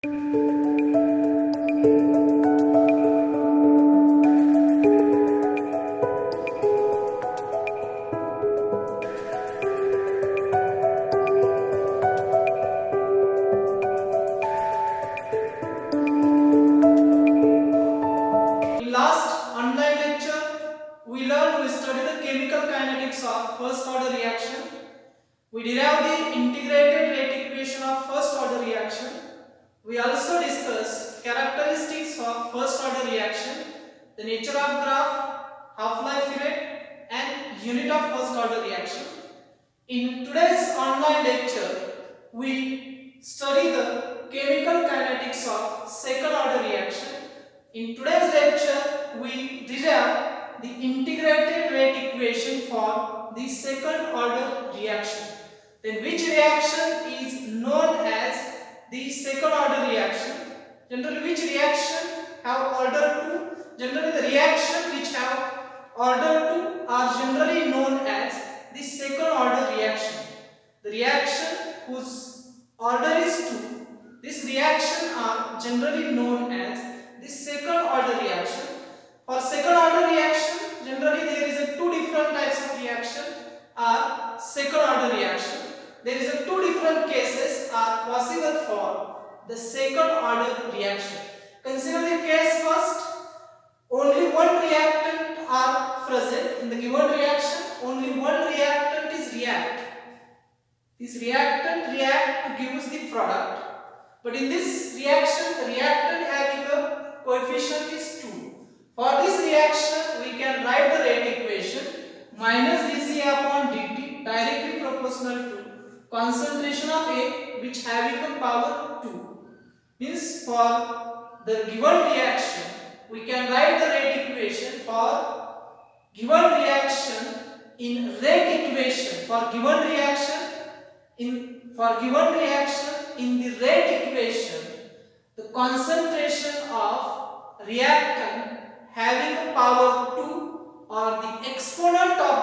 In last online lecture, we studied the chemical kinetics of first order reaction. We derived the integrated rate equation of first order reaction. We also discussed characteristics of first order reaction, the nature of graph, half-life rate, and unit of first order reaction. In today's online lecture, we study the chemical kinetics of second order reaction. In today's lecture, we derive the integrated rate equation for the second order reaction. Then which reaction is known as the second order reaction? Generally, which reaction have order 2? Generally, the reaction which have order 2 are generally known as the second order reaction. The reaction whose order is 2, this reaction are generally known as the second order reaction. For second order reaction, generally there is a two different types of reaction are second order reaction. There is a two different cases are possible for the second order reaction. Consider the case first. Only one reactant are present in the given reaction. Only one reactant is react. This reactant react to give us the product. But in this reaction, the reactant having a coefficient is 2. For this reaction, we can write the rate equation minus dC upon dt directly proportional to concentration of A which having a power 2. Means for the given reaction, we can write the rate equation for given reaction in rate equation for given reaction in the rate equation, the concentration of reactant having a power 2 or the exponent of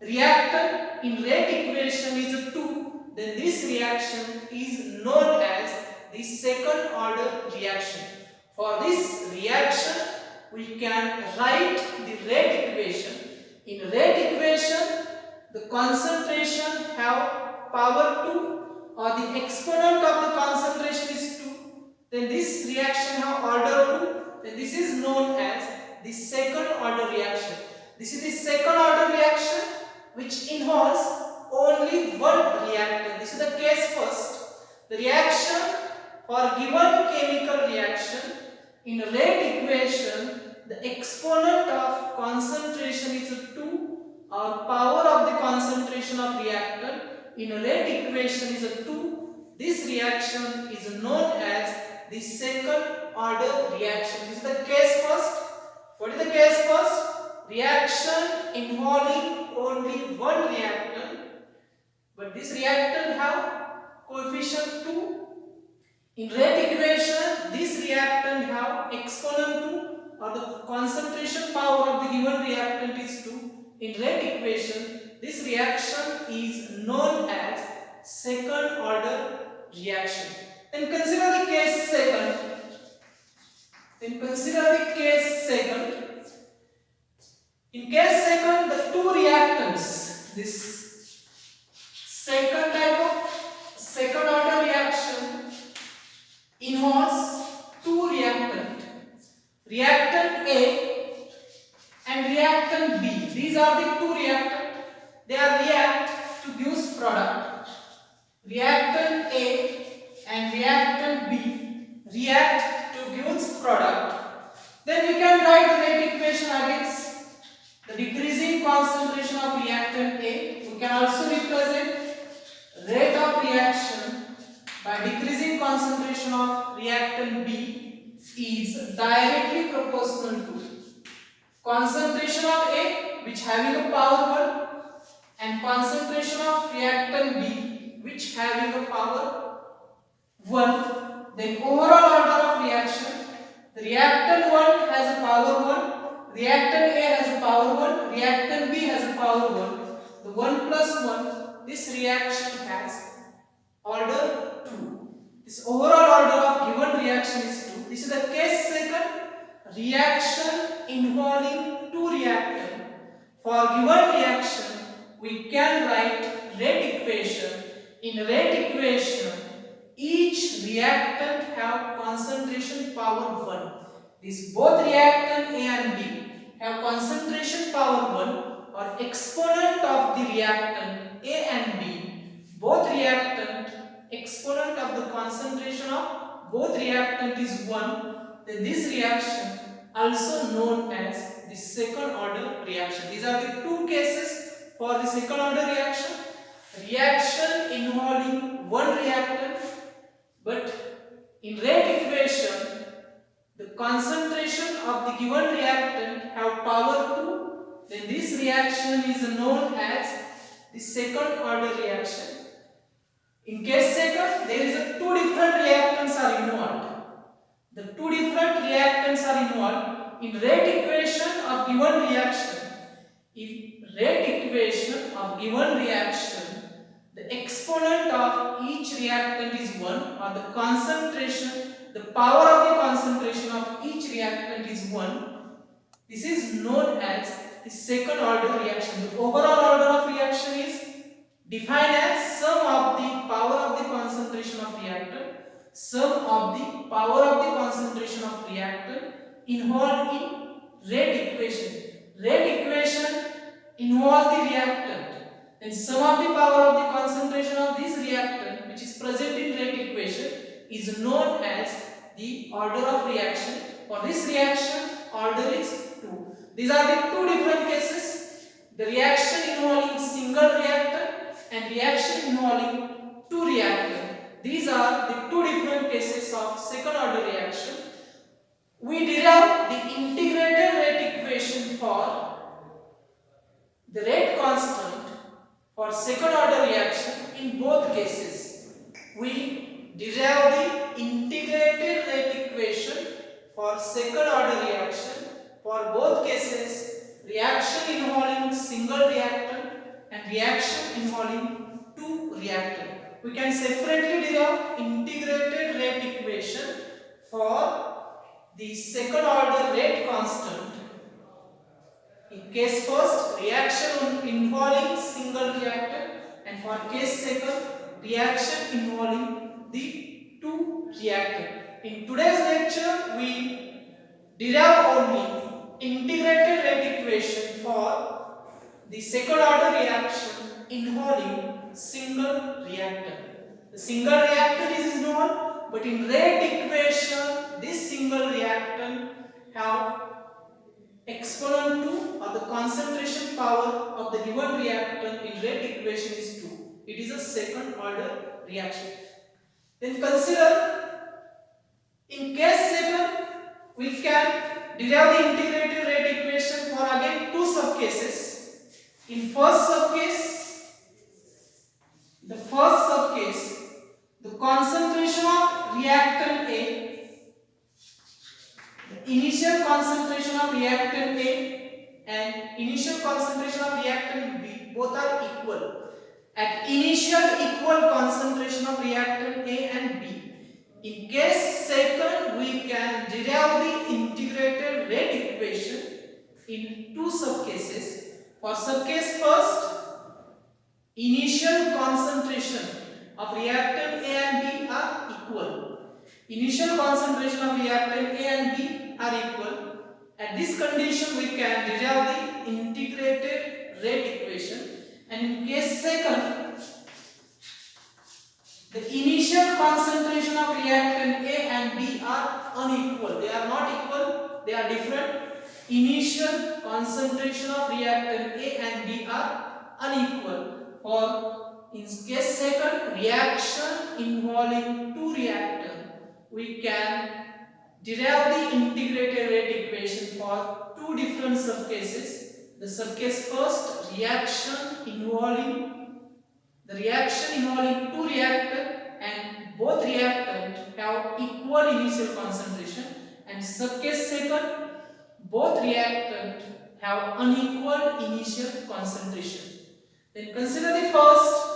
the reactant in rate equation is 2, then this reaction is known as the second order reaction. For this reaction, we can write the rate equation. In rate equation, the concentration have power 2 or the exponent of the concentration is 2, then this reaction have order 2, then this is known as the second order reaction. This is the second order reaction which involves only one reactant. This is the case first. The reaction for given chemical reaction in rate equation, the exponent of concentration is 2 or power of the concentration of reactant in a rate equation is 2. This reaction is known as the second order reaction. This is the case first. What is the case first? Reaction involving only one reactant, but this reactant have coefficient 2. In rate equation, this reactant have exponent 2 or the concentration power of the given reactant is 2. In rate equation, this reaction is known as second order reaction. Then consider the case second. In case second, the two reactants, this second type of second order reaction involves two reactants, reactant A and reactant B. These are the two reactants. They are react to give product. Reactant A and reactant B react to give product. Then we can write the rate equation against the decreasing concentration of reactant A. We can also represent rate of reaction by decreasing concentration of reactant B is directly proportional to concentration of A which having a power 1 and concentration of reactant B which having a power 1. Then overall order of reaction, the reactant 1 has a power 1, reactant A has a power 1, reactant B has a power 1. The 1 plus 1, this reaction has order 2. This overall order of reaction involving two reactants. For given reaction, we can write rate equation. In rate equation, each reactant have concentration power 1. These both reactant A and B have concentration power 1 or exponent of the reactant A and B. Both reactant, exponent of the concentration of both reactant is 1. Then this reaction also known as the second order reaction. These are the two cases for the second order reaction. Reaction involving one reactant, but in rate equation the concentration of the given reactant have power 2. Then this reaction is known as the second order reaction. In case second, there is two different reactants are involved. The two different reactants are involved in rate equation of given reaction. In rate equation of given reaction, the exponent of each reactant is 1 or the concentration, the power of the concentration of each reactant is 1. This is known as the second order reaction. The overall order of reaction is defined as sum of the power of the concentration of reactant, sum of the power of the concentration of reactant involved in rate equation. Rate equation involves the reactant. Then sum of the power of the concentration of this reactant, which is present in rate equation, is known as the order of reaction. For this reaction, order is 2. These are the two different cases. The reaction involving single reactant and reaction involving two reactants. These are the two different cases of second order reaction. We derive the integrated rate equation for the rate constant for second order reaction in both cases. We derive the integrated rate equation for second order reaction for both cases, reaction involving single reactant and reaction involving two reactants. We can separately derive integrated rate equation for the second order rate constant. In case first, reaction involving single reactant, and for case second, reaction involving the two reactants. In today's lecture, we derive only integrated rate equation for the second order reaction involving single reactant. The single reactant is known, but in rate equation, this single reactant have exponent 2 or the concentration power of the given reactant in rate equation is 2. It is a second order reaction. Then consider in case second, we can derive the integrated rate equation for again two subcases. In first subcase, the concentration of reactant A, the initial concentration of reactant A and initial concentration of reactant B both are equal. At initial equal concentration of reactant A and B. In case second, we can derive the integrated rate equation in two subcases. For subcase first, initial concentration of reactant A and B are equal. Initial concentration of reactant A and B are equal. At this condition, we can derive the integrated rate equation. And in case second, the initial concentration of reactant A and B are unequal. They are not equal, they are different. Initial concentration of reactant A and B are unequal. For in case second, reaction involving two reactants, we can derive the integrated rate equation for two different subcases. The subcase first, reaction involving two reactants and both reactants have equal initial concentration, and subcase second, both reactants have unequal initial concentration. Then consider the first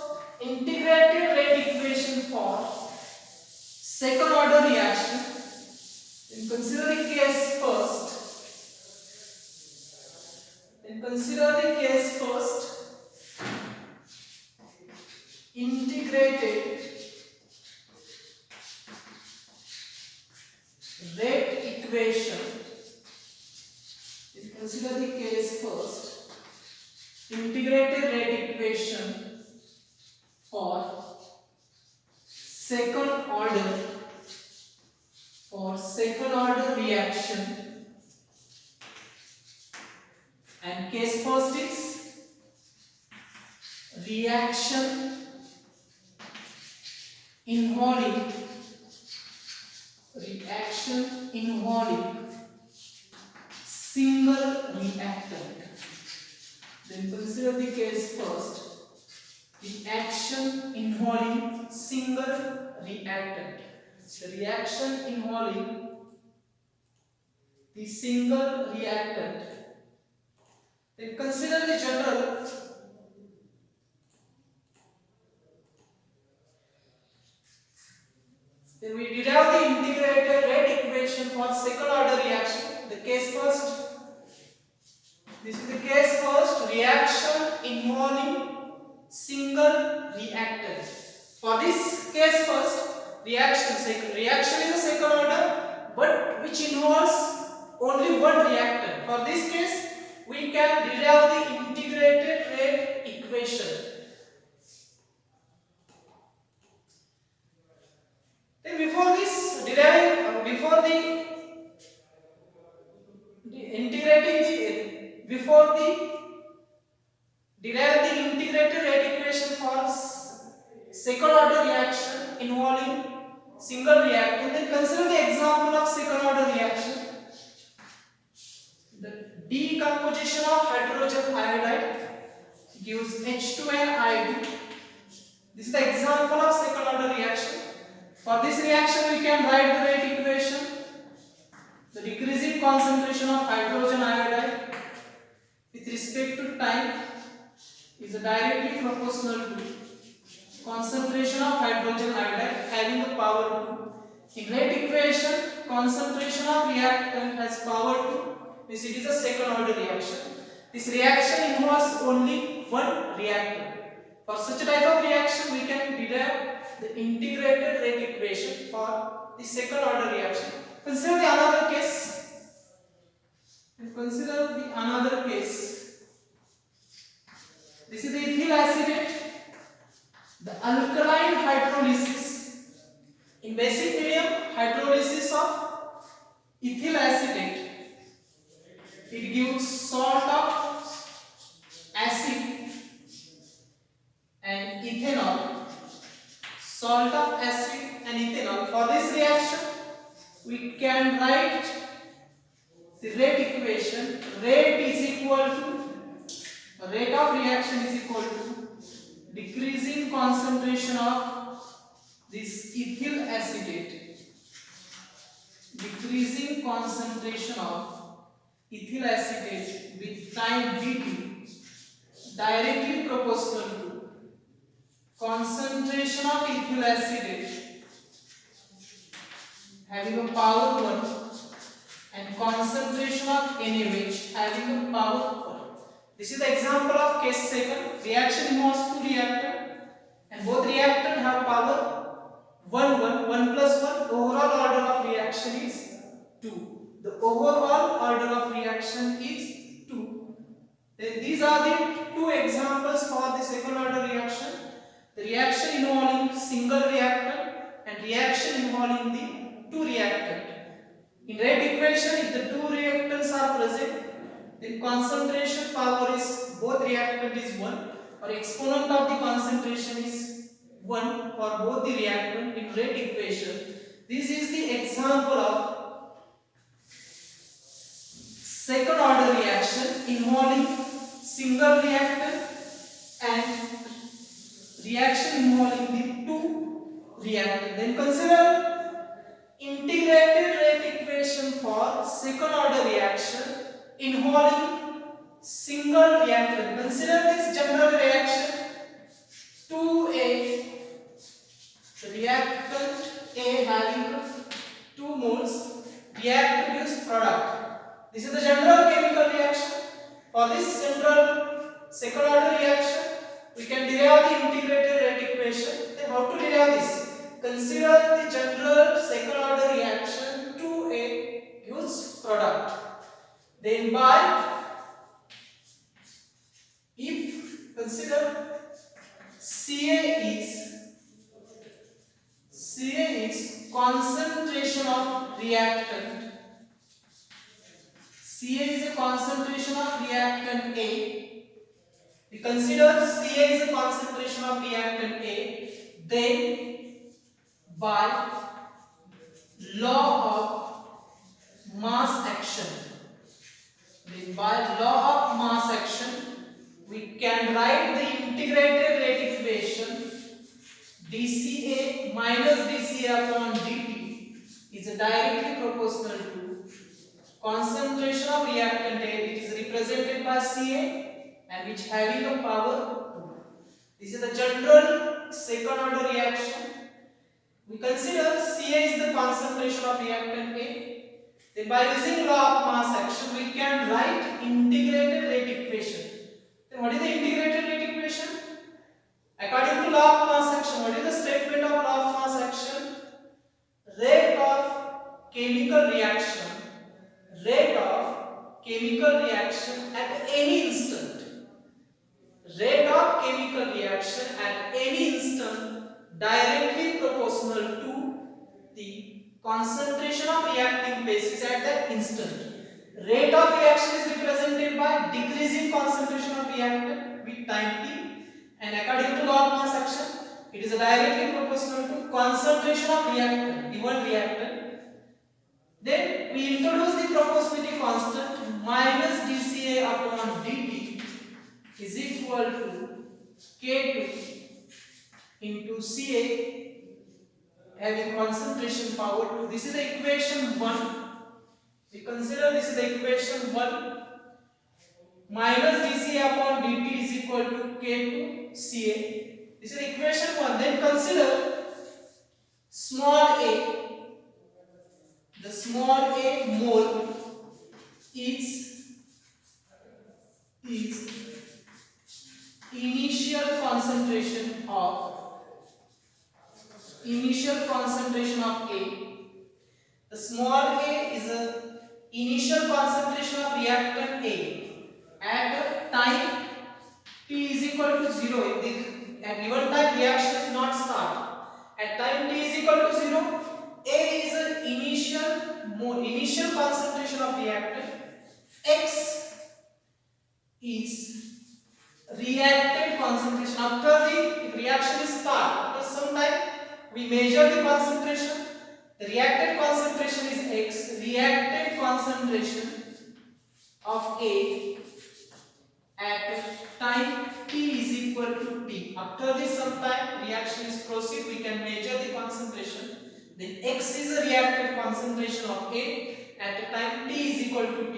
integrated rate equation for second order reaction. Then consider the case first. Then consider the case first. Integrated rate equation. Consider the case first. Integrated rate equation for second order reaction, and case first is reaction involving single reactant. Then consider the case first. Reaction involving single reactant. The reaction involving the single reactant. Then consider the general. Then we derive the integrated rate equation for second order reaction. The case first. This is the case first, reaction involving single reactant. For this case first, reaction is a second order, but which involves only one reactant. For this case, we can derive the integrated rate equation. Then before derive the integrated rate equation for second order reaction involving single reactant, then consider the example of second order reaction. The decomposition of hydrogen iodide gives H2nIod. This is the example of second order reaction. For this reaction, we can write the rate equation. The decreasing concentration of hydrogen iodide with respect to time is directly proportional to concentration of hydrogen iodide having the power 2. In rate equation, concentration of reactant has power 2, means it is a second order reaction. This reaction involves only one reactant. For such a type of reaction, we can derive the integrated rate equation for the second order reaction. Consider the another case. This is the ethyl acetate. The alkaline hydrolysis. In basic medium, hydrolysis of ethyl acetate. It gives salt of acid and ethanol. Salt of acid and ethanol. For this reaction, we can write the rate equation. Rate of reaction is equal to decreasing concentration of this ethyl acetate. Decreasing concentration of ethyl acetate with time dt directly proportional to concentration of ethyl acetate having a power 1 and concentration of NaOH having a power 1. This is the example of case second. Reaction involves two reactants and both reactants have power 1 plus 1. Overall order of reaction is 2. The overall order of reaction is 2. Then these are the two examples for the second order reaction. The reaction involving single reactant and reaction involving the two reactant. In rate equation, if the two reactants are present, then concentration power is both reactant is 1 or exponent of the concentration is 1 for both the reactant in rate equation. This is the example of second order reaction involving single reactant and reaction involving the two reactants. Then consider integrated rate equation for second order reaction involving single reactant. Consider this general reaction. 2A, the reactant A having 2 moles react to produce product. This is the general chemical reaction. For this general second order reaction, we can derive the integrated rate equation. Then how to derive this? Consider the general second order reaction to a huge product. Then by, if consider Ca is concentration of reactant. Ca is a concentration of reactant A. We consider Ca is a concentration of reactant A. Then by law of mass action, we can write the integrated rate equation dCA minus dCA upon dt is directly proportional to concentration of reactant A, which is represented by Ca and which having a power 2. This is the general second order reaction. We consider Ca is the concentration of reactant A. Then by using law of mass action, we can write integrated rate equation. Then what is the integrated rate equation? According to law of mass action, what is the statement of law of mass action? Rate of chemical reaction at any instant. Rate of chemical reaction at any instant directly proportional to the concentration of reacting bases at that instant. Rate of reaction is represented by decreasing concentration of reactant with time t. And according to law of mass action, it is directly proportional to concentration of reactant, given reactant. Then we introduce the proportionality constant minus dCA upon dt is equal to K2 into Ca having concentration power 2. This is the equation 1. We consider this is the equation 1. Minus dCA upon dt is equal to K2 Ca. This is equation 1. Then consider small a. The small a mole is initial concentration of A. The small a is the initial concentration of reactant A at time t is equal to 0. At given time reaction is not start. At time t is equal to 0, A is the initial concentration of reactant. X is reactant concentration. After the reaction is start, after some time we measure the concentration. The reactant concentration is X. Reactant concentration of A at time t is equal to t. After this some time reaction is proceed, we can measure the concentration. Then X is the reactant concentration of A at a time t is equal to t.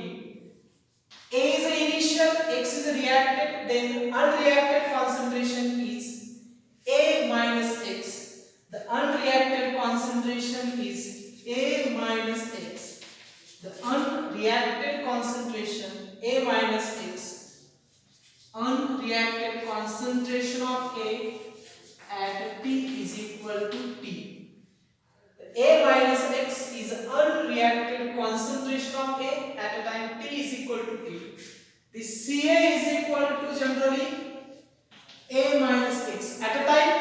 A is the initial, X is the reactant, then unreacted concentration is A minus X. The unreacted concentration is A minus X. The unreacted concentration A minus X. Unreacted concentration of A at T is equal to T. The A minus X is unreacted concentration of A at a time T is equal to T. The Ca is equal to generally A minus X. At a time,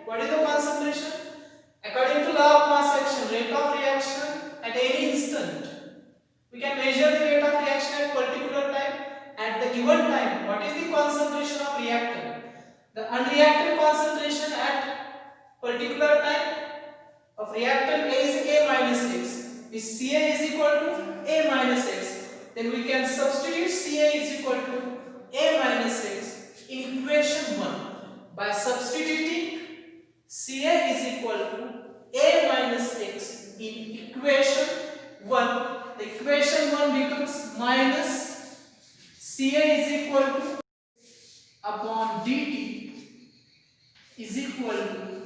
what is the concentration? According to law of mass action, rate of reaction at any instant. We can measure the rate of reaction at particular time. At the given time, what is the concentration of reactant? The unreacted concentration at particular time of reactant A is A minus X. If Ca is equal to A minus X, then we can substitute Ca is equal to A minus X in equation 1. By substituting Ca is equal to A minus X in equation 1, the equation 1 becomes minus Ca is equal to upon dt is equal to,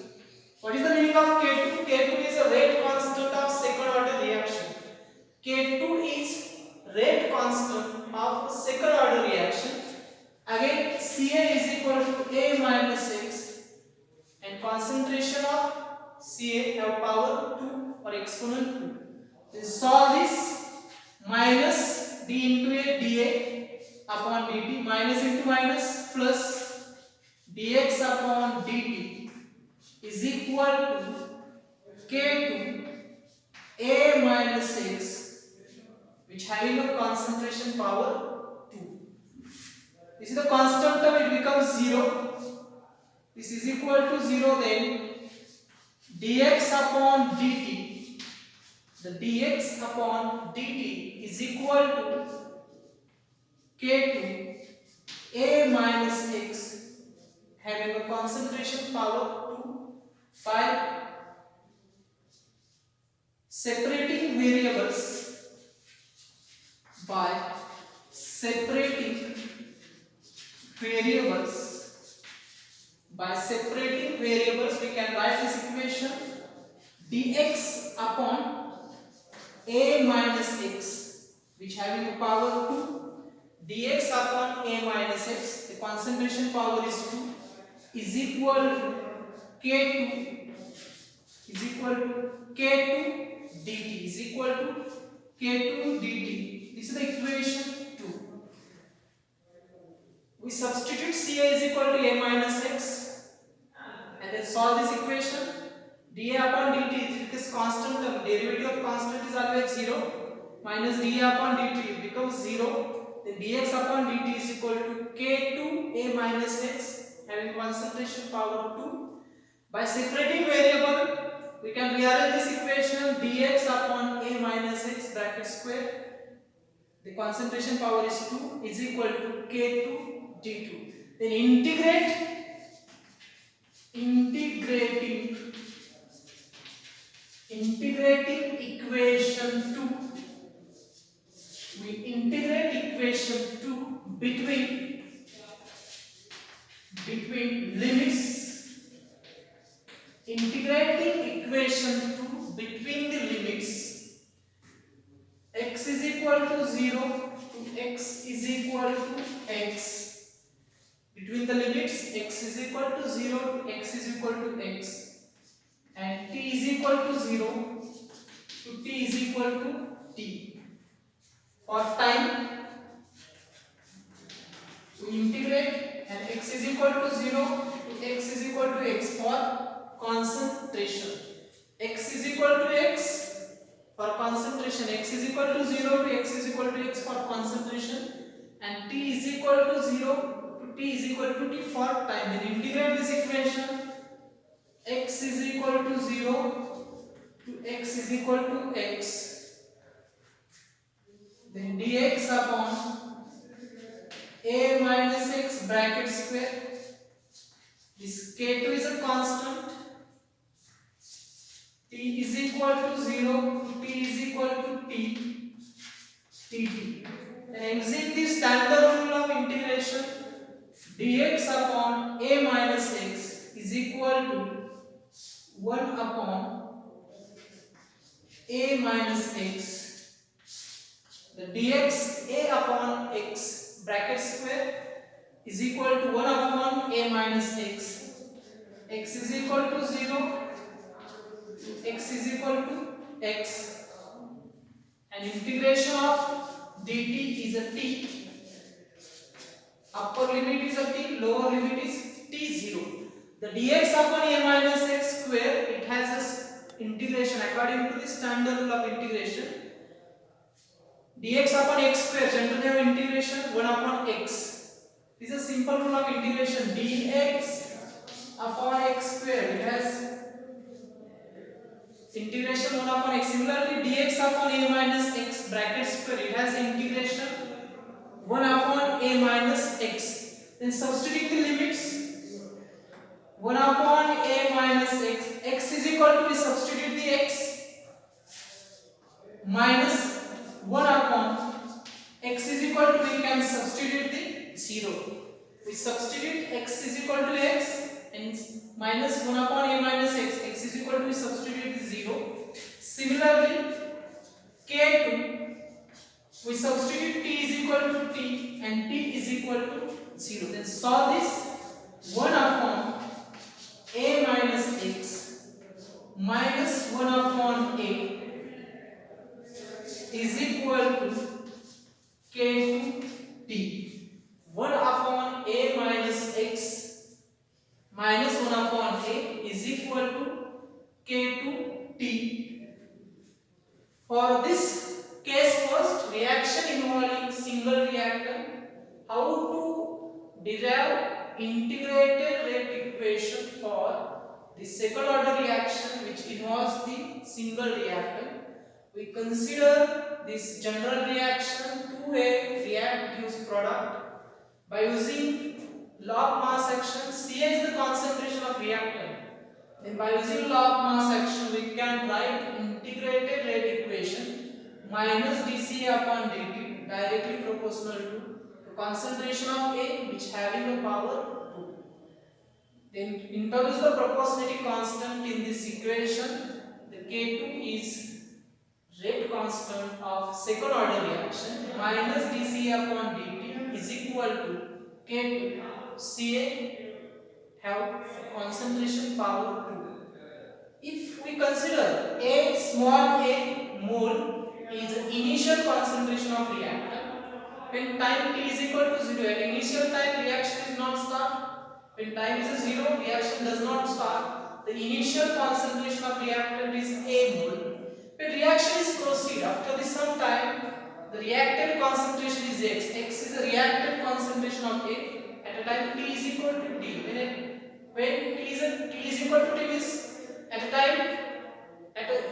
what is the meaning of K2? K2 is a rate constant of second order reaction. K2 is rate constant of second order reaction. exponent 2. Then solve this. Minus d into a dA upon dt, minus into minus plus dx upon dt is equal to k2 a minus x, which having a concentration power 2. This is the constant term, it becomes 0. This is equal to 0, then dx upon dt, the dx upon dt is equal to k2 a minus x, having a concentration power 2 by separating variables, by separating variables we can write this equation dx upon a minus x, which having a power 2, dx upon a minus x, the concentration power is 2, is equal to k2 dt, is equal to k2 dt. This is the equation 2. We substitute Ca is equal to a minus x and then solve this equation. dA upon dt, it is constant term, derivative of constant is always 0, minus dA upon dt becomes 0, then dx upon dt is equal to k2 a minus x, having concentration power 2. By separating variable, we can rearrange this equation dx upon a minus x bracket square, the concentration power is 2, is equal to k2 d2. Then integrating equation 2, we integrate equation 2 between limits, integrating equation 2 between the limits x is equal to 0 to x is equal to x, between the limits x is equal to 0 to x is equal to x, and t is equal to 0 to t is equal to t. For time, we integrate and x is equal to 0 to x is equal to x for concentration. X is equal to x for concentration, x is equal to 0 to x is equal to x for concentration, and t is equal to 0 to t is equal to t for time. Then integrate this equation, x is equal to 0 to x is equal to x, then dx upon a minus x bracket square, this k2 is a constant, t is equal to 0 to t is equal to t, dt. And using the standard rule of integration, dx upon a minus x is equal to 1 upon a minus x, the dx a upon x bracket square is equal to 1 upon a minus x, x is equal to 0, x is equal to x, and integration of dt is a t, upper limit is a t, lower limit is t0. The dx upon a minus x square, it has a integration according to the standard rule of integration. Dx upon x square generally have integration 1 upon x. This is a simple rule of integration. Dx upon x square, it has integration 1 upon x. Similarly, dx upon a minus x bracket square, it has integration 1 upon a minus x. Then substituting the limits, 1 upon a minus x, x is equal to, we substitute the x, minus 1 upon x is equal to, we can substitute the 0. We substitute x is equal to x and minus 1 upon a minus x, x is equal to, we substitute the 0. Similarly, k2, we substitute t is equal to t and t is equal to 0. Then solve this, 1 upon a minus x minus 1 upon a is equal to k to t. 1 upon a minus x minus 1 upon a is equal to k to t. For this case first, reaction involving single reactor, how to derive integrated rate equation for the second order reaction which involves the single reactor. We consider this general reaction 2A react gives product by using law of mass action. Ca is the concentration of reactor. Then by using law of mass action we can write integrated rate equation minus dCA upon dt directly proportional to the concentration of A which having the power 2. Then introduce the proportionality constant in this equation. The K2 is rate constant of second order reaction minus dCA upon dt is equal to K2. Ca have concentration power 2. If we consider a small a mole is the initial concentration of reactor, when time t is equal to 0 at initial time reaction is not start. When time is 0 reaction does not start. The initial concentration of reactant is a mole. When reaction is proceed after this some time, the reactant concentration is x. X is the reactant concentration of A at a time t is equal to t. When t is equal to t is at a time,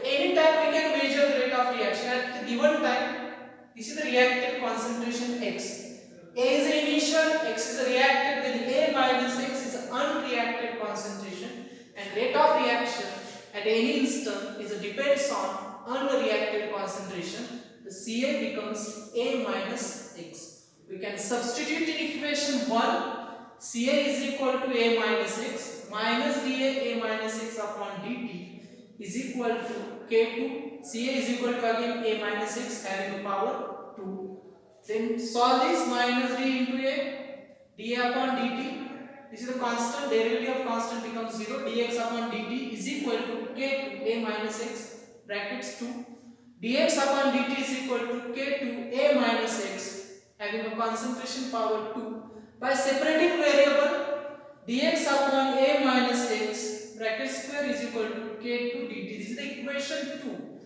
any time we can measure the rate of reaction at the given time. This is the reactant concentration x. A is the initial, x is the reactant, then A minus x is the unreacted concentration, and rate of reaction at any instant is depends on unreacted concentration. The Ca becomes A minus x. We can substitute in equation 1. Ca is equal to A minus x minus dA A minus x upon dt is equal to K2. Ca is equal to again A minus x having the power 2. Then solve this minus d into A dA upon dt. This is the constant, derivative of constant becomes 0. Dx upon dt is equal to K2 A minus x brackets 2. Dx upon dt is equal to K2 A minus x having a concentration power 2. By separating variable dx upon A minus x bracket square is equal to K2 dt. This is the equation 2.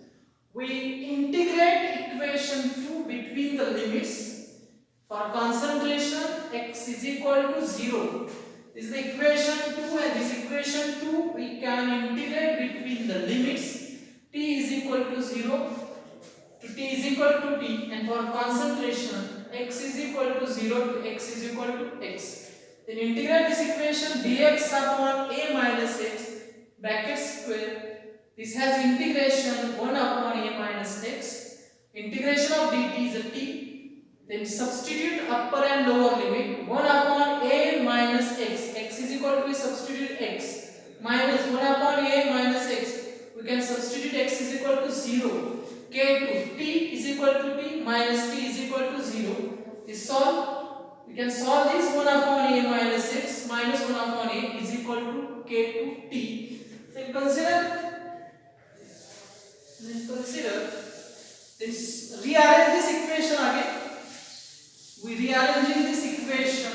We integrate equation 2 between the limits. For concentration x is equal to 0. This is the equation 2, and this equation 2 we can integrate between the limits t is equal to 0 to t is equal to t, and for concentration x is equal to 0 to x is equal to x. Then integrate this equation dx upon A minus x bracket square. This has integration 1 upon A minus x. Integration of dt is a t. Then substitute upper and lower limit 1 upon A minus x. X is equal to, we substitute x minus 1 upon A minus x. We can substitute x is equal to 0. K2 t is equal to t minus t is equal to 0. This solve. We can solve this 1 upon A minus x minus 1 upon A is equal to K2 t. Then consider this, rearrange this equation again. We rearranging this equation.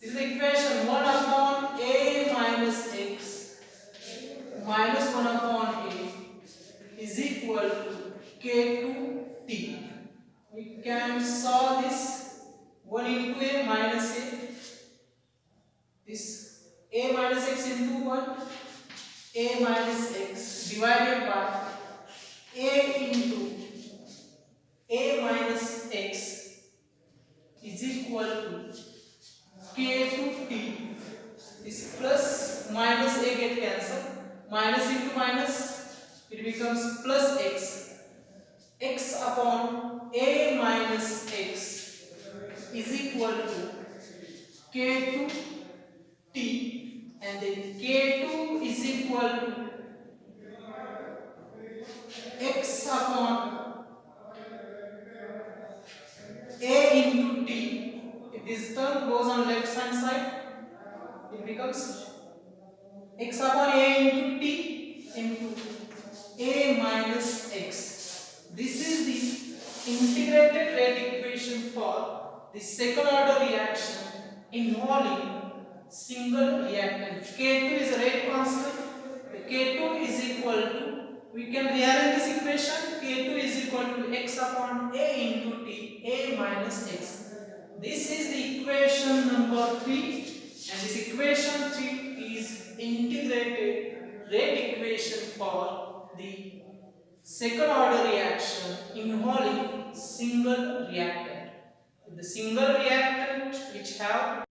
This is the equation 1 upon A minus x minus 1 upon A is equal to K2 t. We can solve this 1 into A minus A. This A minus x into 1. A minus x divided by A into A minus x is equal to K2 t. This plus minus A get cancelled. Minus into minus, it becomes plus x. X upon A minus x is equal to K2 t, and then K2 is equal to x upon A into t. If this term goes on left hand side, it becomes x upon A into t into A minus x. This is the the second order reaction involving single reactant. K2 is a rate constant. K2 is equal to, we can rearrange this equation. K2 is equal to x upon A into T, A minus x. This is the equation number 3, and this equation 3 is integrated rate equation for the second order reaction involving single reactant. The single reactant which have